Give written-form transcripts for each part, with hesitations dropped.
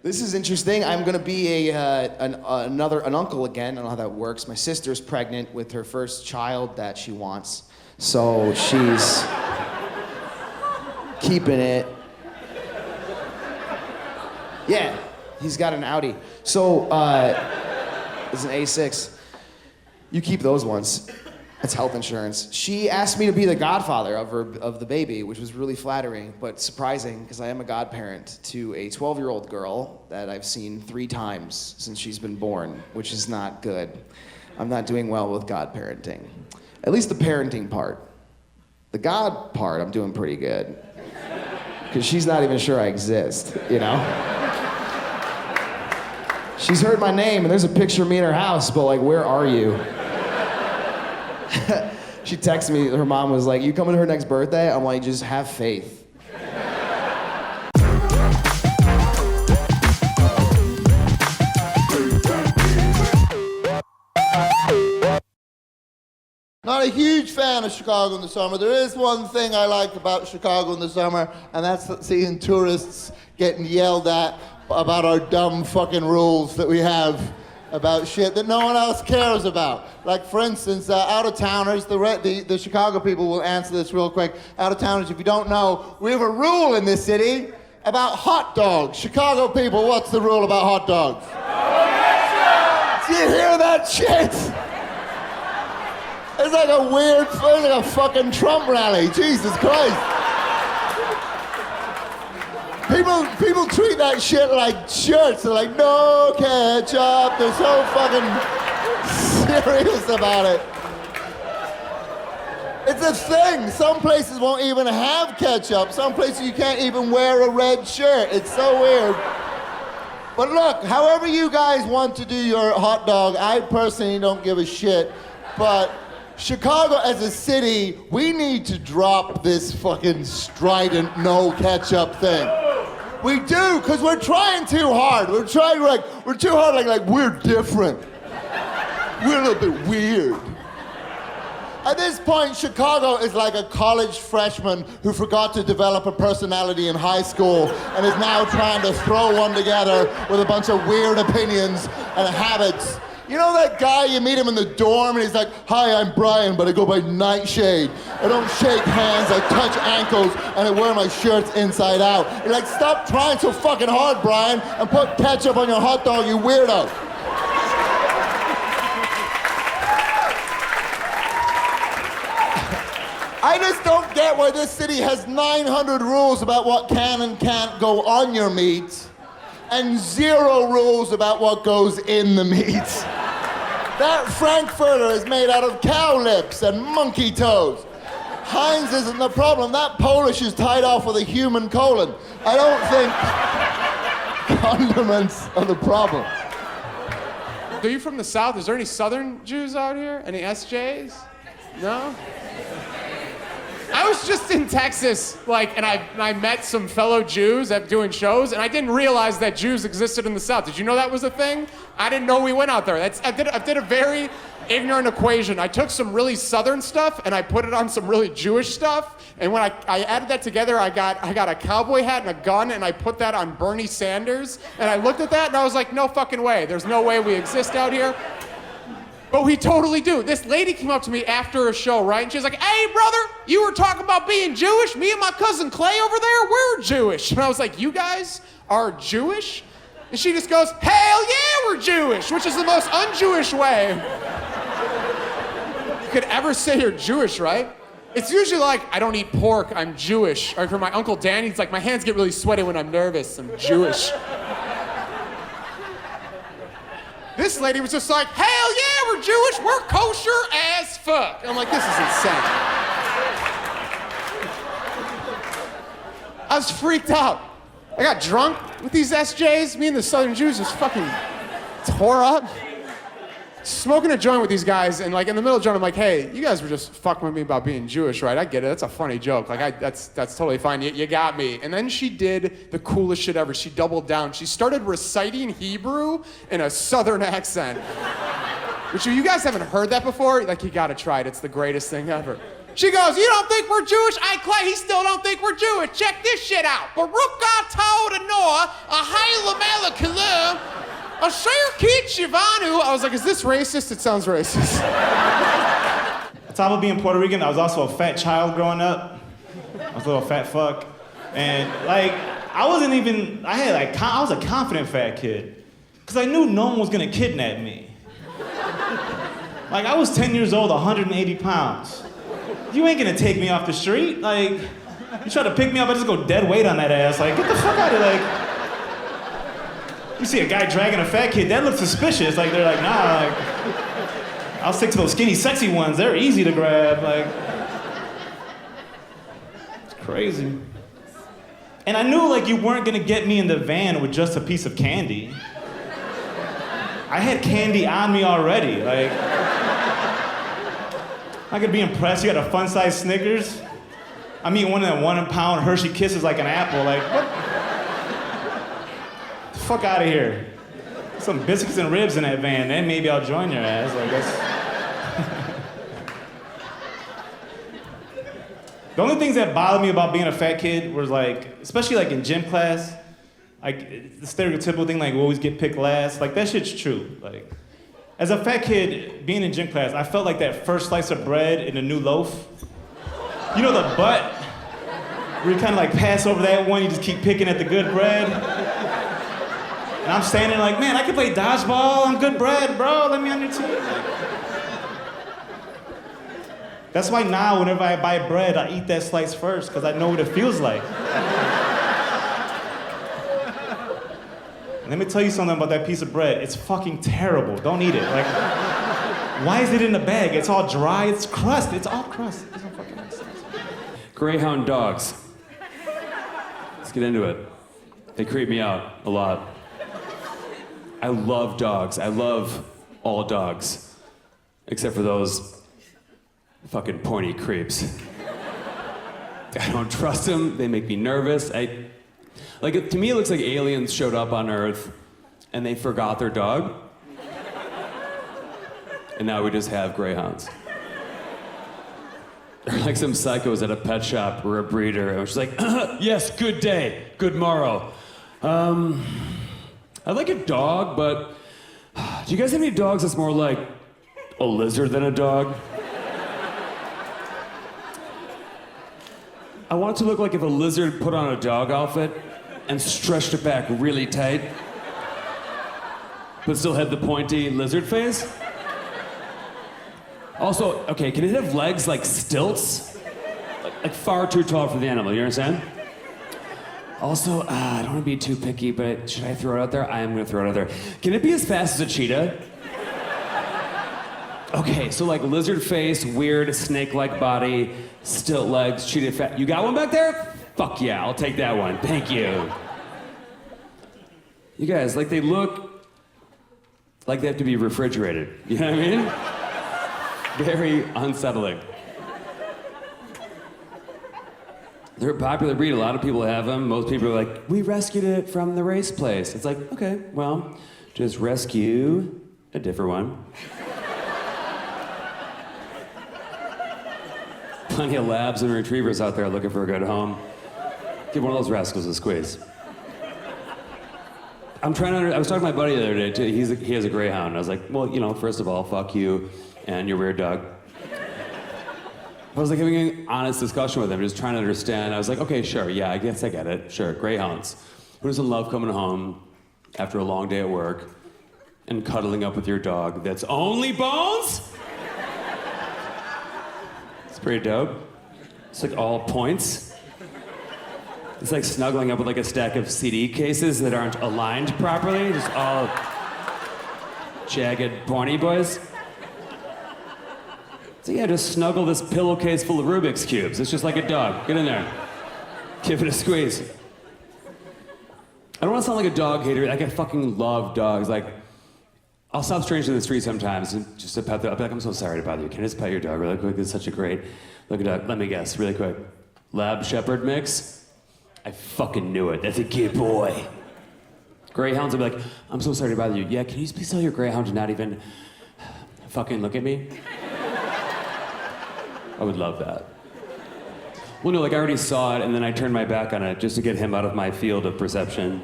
This is interesting. I'm gonna be an uncle again. I don't know how that works. My sister's pregnant with her first child that she wants, so she's keeping it. Yeah, he's got an Audi. So it's an A6. You keep those ones. That's health insurance. She asked me to be the godfather of the baby, which was really flattering, but surprising, because I am a godparent to a 12-year-old girl that I've seen 3 times since she's been born, which is not good. I'm not doing well with godparenting. At least the parenting part. The God part, I'm doing pretty good. Because she's not even sure I exist, you know? She's heard my name, and there's a picture of me in her house, but like, where are you? She texted me, her mom was like, you coming to her next birthday? I'm like, just have faith. Not a huge fan of Chicago in the summer. There is one thing I like about Chicago in the summer, and that's seeing tourists getting yelled at about our dumb fucking rules that we have about shit that no one else cares about. Like, for instance, out-of-towners, the Chicago people will answer this real quick. Out-of-towners, if you don't know, we have a rule in this city about hot dogs. Chicago people, what's the rule about hot dogs? Do you hear that shit? It's like a weird, it's like a fucking Trump rally. Jesus Christ. People treat that shit like shirts. They're like, no ketchup. They're so fucking serious about it. It's a thing. Some places won't even have ketchup. Some places you can't even wear a red shirt. It's so weird. But look, however you guys want to do your hot dog, I personally don't give a shit. But Chicago as a city, we need to drop this fucking strident no ketchup thing. We do, because we're trying too hard. We're too hard, like we're different. We're a little bit weird. At this point, Chicago is like a college freshman who forgot to develop a personality in high school and is now trying to throw one together with a bunch of weird opinions and habits. You know that guy, you meet him in the dorm and he's like, hi, I'm Brian, but I go by Nightshade. I don't shake hands, I touch ankles, and I wear my shirts inside out. You're like, stop trying so fucking hard, Brian, and put ketchup on your hot dog, you weirdo. I just don't get why this city has 900 rules about what can and can't go on your meat, and 0 rules about what goes in the meat. That Frankfurter is made out of cow lips and monkey toes. Heinz isn't the problem. That Polish is tied off with a human colon. I don't think condiments are the problem. Are you from the South? Is there any Southern Jews out here? Any SJs? No? I was just in Texas, and I met some fellow Jews at doing shows, and I didn't realize that Jews existed in the South. Did you know that was a thing? I didn't know we went out there. I did a very ignorant equation. I took some really Southern stuff and I put it on some really Jewish stuff, and when I added that together, I got a cowboy hat and a gun, and I put that on Bernie Sanders, and I looked at that and I was like, no fucking way. There's no way we exist out here. But we totally do. This lady came up to me after a show, right? And she was like, hey, brother, you were talking about being Jewish? Me and my cousin Clay over there, we're Jewish. And I was like, you guys are Jewish? And she just goes, hell yeah, we're Jewish, which is the most un-Jewish way you could ever say you're Jewish, right? It's usually like, I don't eat pork, I'm Jewish. Or for my Uncle Danny, it's like, my hands get really sweaty when I'm nervous, I'm Jewish. This lady was just like, hell yeah, we're Jewish, we're kosher as fuck. I'm like, this is insane. I was freaked out. I got drunk with these SJs. Me and the Southern Jews just fucking tore up. Smoking a joint with these guys, and in the middle of the joint, I'm like, hey, you guys were just fucking with me about being Jewish, right? I get it, that's a funny joke. That's totally fine, you got me. And then she did the coolest shit ever. She doubled down. She started reciting Hebrew in a Southern accent. Which, you guys haven't heard that before? You gotta try it, it's the greatest thing ever. She goes, you don't think we're Jewish? Clay, he still don't think we're Jewish. Check this shit out. Baruch atah Noah, a hayla look, hello. I'll show your kid, Shivanu. I was like, is this racist? It sounds racist. On top of being Puerto Rican, I was also a fat child growing up. I was a little fat fuck. And like, I was a confident fat kid. Because I knew no one was gonna kidnap me. Like, I was 10 years old, 180 pounds. You ain't gonna take me off the street. Like, you try to pick me up, I just go dead weight on that ass. Like, get the fuck out of here. Like, you see a guy dragging a fat kid, that looks suspicious. Like, they're like, nah, like, I'll stick to those skinny, sexy ones. They're easy to grab. Like, it's crazy. And I knew, like, you weren't gonna get me in the van with just a piece of candy. I had candy on me already. Like, I could be impressed. You got a fun-sized Snickers. I'm eating one of them 1 pound Hershey Kisses like an apple. Like, what? The fuck out of here. Some biscuits and ribs in that van, then maybe I'll join your ass. Like, that's... The only things that bothered me about being a fat kid was like, especially like in gym class, like the stereotypical thing, like we always get picked last. Like that shit's true. Like, as a fat kid, being in gym class, I felt like that first slice of bread in a new loaf. You know the butt? Where you kind of like pass over that one, you just keep picking at the good bread. And I'm standing like, man, I can play dodgeball, I'm good bread, bro, let me on your team. That's why now, whenever I buy bread, I eat that slice first, because I know what it feels like. Let me tell you something about that piece of bread. It's fucking terrible. Don't eat it. Like, why is it in the bag? It's all dry. It's crust. It's all crust. It doesn't fucking make sense. Greyhound dogs. Let's get into it. They creep me out a lot. I love dogs. I love all dogs. Except for those fucking pointy creeps. I don't trust them. They make me nervous. To me, it looks like aliens showed up on Earth and they forgot their dog. And now we just have greyhounds. They're like some psychos at a pet shop or a breeder. And she's like, yes, good day, good morrow. I like a dog, but do you guys have any dogs that's more like a lizard than a dog? I want it to look like if a lizard put on a dog outfit and stretched it back really tight, but still had the pointy lizard face. Also, okay, can it have legs like stilts? Like far too tall for the animal, you understand? Also, I don't want to be too picky, but should I throw it out there? I am gonna throw it out there. Can it be as fast as a cheetah? Okay, so like lizard face, weird snake-like body, stilt legs, cheetah fat. You got one back there? Fuck yeah, I'll take that one. Thank you. You guys, like they look like they have to be refrigerated. You know what I mean? Very unsettling. They're a popular breed. A lot of people have them. Most people are like, we rescued it from the race place. It's like, okay, well, just rescue a different one. Plenty of labs and retrievers out there looking for a good home. Give one of those rascals a squeeze. I was talking to my buddy the other day, too. He has a greyhound. I was like, well, you know, first of all, fuck you and your weird dog. I was like having an honest discussion with him, just trying to understand. I was like, okay, sure, yeah, I guess I get it. Sure, greyhounds. Who doesn't love coming home after a long day at work and cuddling up with your dog that's only bones? It's pretty dope. It's like all points. It's like snuggling up with like a stack of CD cases that aren't aligned properly, just all jagged pointy boys. So yeah, just snuggle this pillowcase full of Rubik's Cubes. It's just like a dog. Get in there. Give it a squeeze. I don't want to sound like a dog hater. Like, I fucking love dogs. Like, I'll stop strangers in the street sometimes and just to pet them. I'll be like, I'm so sorry to bother you. Can I just pet your dog really quick? It's such a great looking dog. Let me guess, really quick. Lab Shepherd mix? I fucking knew it. That's a good boy. Greyhounds, I'll be like, I'm so sorry to bother you. Yeah, can you please tell your greyhound to not even fucking look at me? I would love that. Well, no, like I already saw it and then I turned my back on it just to get him out of my field of perception.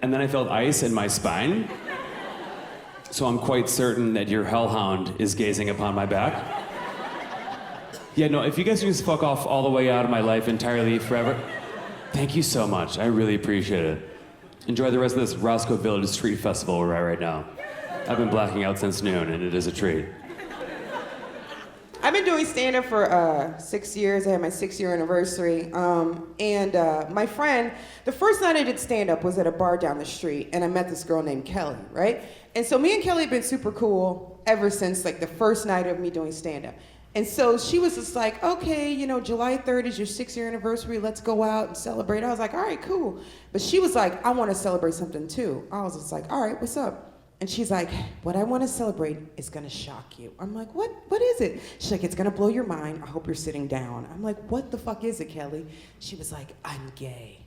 and then I felt ice in my spine. So I'm quite certain that your hellhound is gazing upon my back. Yeah, no, if you guys could just fuck off all the way out of my life entirely forever, thank you so much. I really appreciate it. Enjoy the rest of this Roscoe Village Street Festival we're at right now. I've been blacking out since noon, and it is a treat. I've been doing stand-up for 6 years. I had my 6-year anniversary. My friend, the first night I did stand-up was at a bar down the street, and I met this girl named Kelly, right? And so me and Kelly have been super cool ever since like the first night of me doing stand-up. And so she was just like, okay, you know, July 3rd is your 6-year anniversary. Let's go out and celebrate. I was like, all right, cool. But she was like, I want to celebrate something too. I was just like, all right, what's up? And she's like, what I want to celebrate is gonna shock you. I'm like, what is it? She's like, it's gonna blow your mind. I hope you're sitting down. I'm like, what the fuck is it, Kelly? She was like, I'm gay.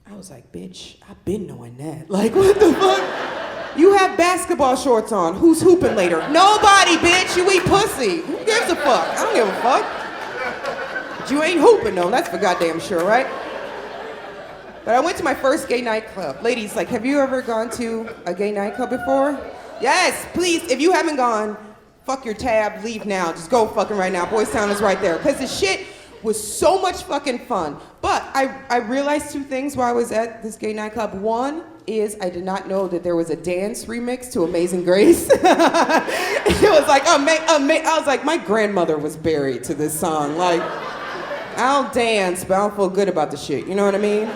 I was like, bitch, I've been knowing that. Like, what the fuck? You have basketball shorts on. Who's hooping later? Nobody, bitch. You eat pussy. Who gives a fuck? I don't give a fuck. But you ain't hooping though. That's for goddamn sure, right? But I went to my first gay nightclub. Ladies, like, have you ever gone to a gay nightclub before? Yes, please. If you haven't gone, fuck your tab, leave now. Just go fucking right now. Boys Town is right there. Because the shit was so much fucking fun. But I realized 2 things while I was at this gay nightclub. One is I did not know that there was a dance remix to Amazing Grace. It was like, I was like, my grandmother was buried to this song. Like, I'll dance, but I don't feel good about the shit. You know what I mean?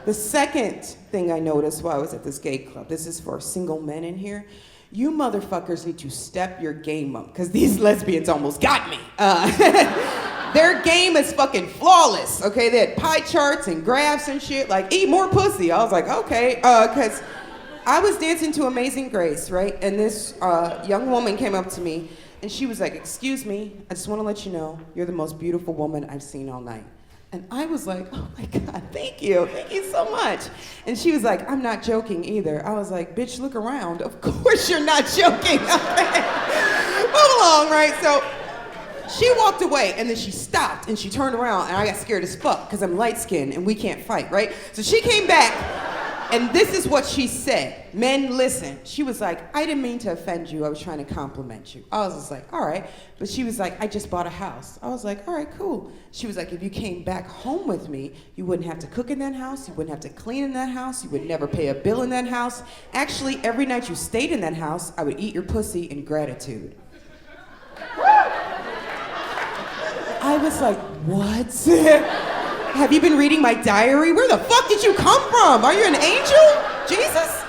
The second thing I noticed while I was at this gay club, this is for single men in here, you motherfuckers need to step your game up, because these lesbians almost got me. Their game is fucking flawless, okay? They had pie charts and graphs and shit, like, eat more pussy. I was like, okay, because I was dancing to Amazing Grace, right? And this young woman came up to me, and she was like, excuse me, I just want to let you know, you're the most beautiful woman I've seen all night. And I was like, oh my God, thank you so much. And she was like, I'm not joking either. I was like, bitch, look around. Of course you're not joking. Move along, right? So she walked away, and then she stopped, and she turned around, and I got scared as fuck, because I'm light-skinned, and we can't fight, right? So she came back, and this is what she said. Men, listen. She was like, I didn't mean to offend you. I was trying to compliment you. I was just like, all right. But she was like, I just bought a house. I was like, all right, cool. She was like, if you came back home with me, you wouldn't have to cook in that house. You wouldn't have to clean in that house. You would never pay a bill in that house. Actually, every night you stayed in that house, I would eat your pussy in gratitude. I was like, what? Have you been reading my diary? Where the fuck did you come from? Are you an angel? Jesus?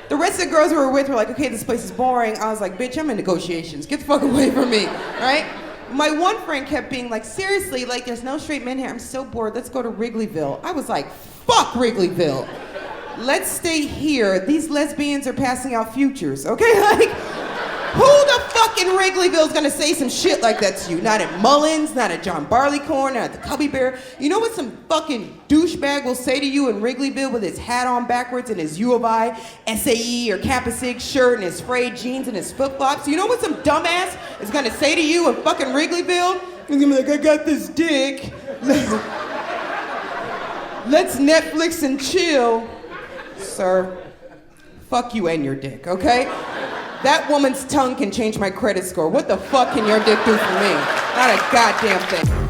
The rest of the girls we were with were like, okay, this place is boring. I was like, bitch, I'm in negotiations. Get the fuck away from me, right? My one friend kept being like, seriously, like, there's no straight men here. I'm so bored. Let's go to Wrigleyville. I was like, fuck Wrigleyville. Let's stay here. These lesbians are passing out futures, okay? Like, who the fuck in Wrigleyville is gonna say some shit like that to you? Not at Mullins, not at John Barleycorn, not at the Cubby Bear. You know what some fucking douchebag will say to you in Wrigleyville with his hat on backwards and his U of I, SAE, or Kappa Sig shirt and his frayed jeans and his flip-flops? You know what some dumbass is gonna say to you in fucking Wrigleyville? He's gonna be like, I got this dick. Let's Netflix and chill. Sir, fuck you and your dick, okay? That woman's tongue can change my credit score. What the fuck can your dick do for me? Not a goddamn thing.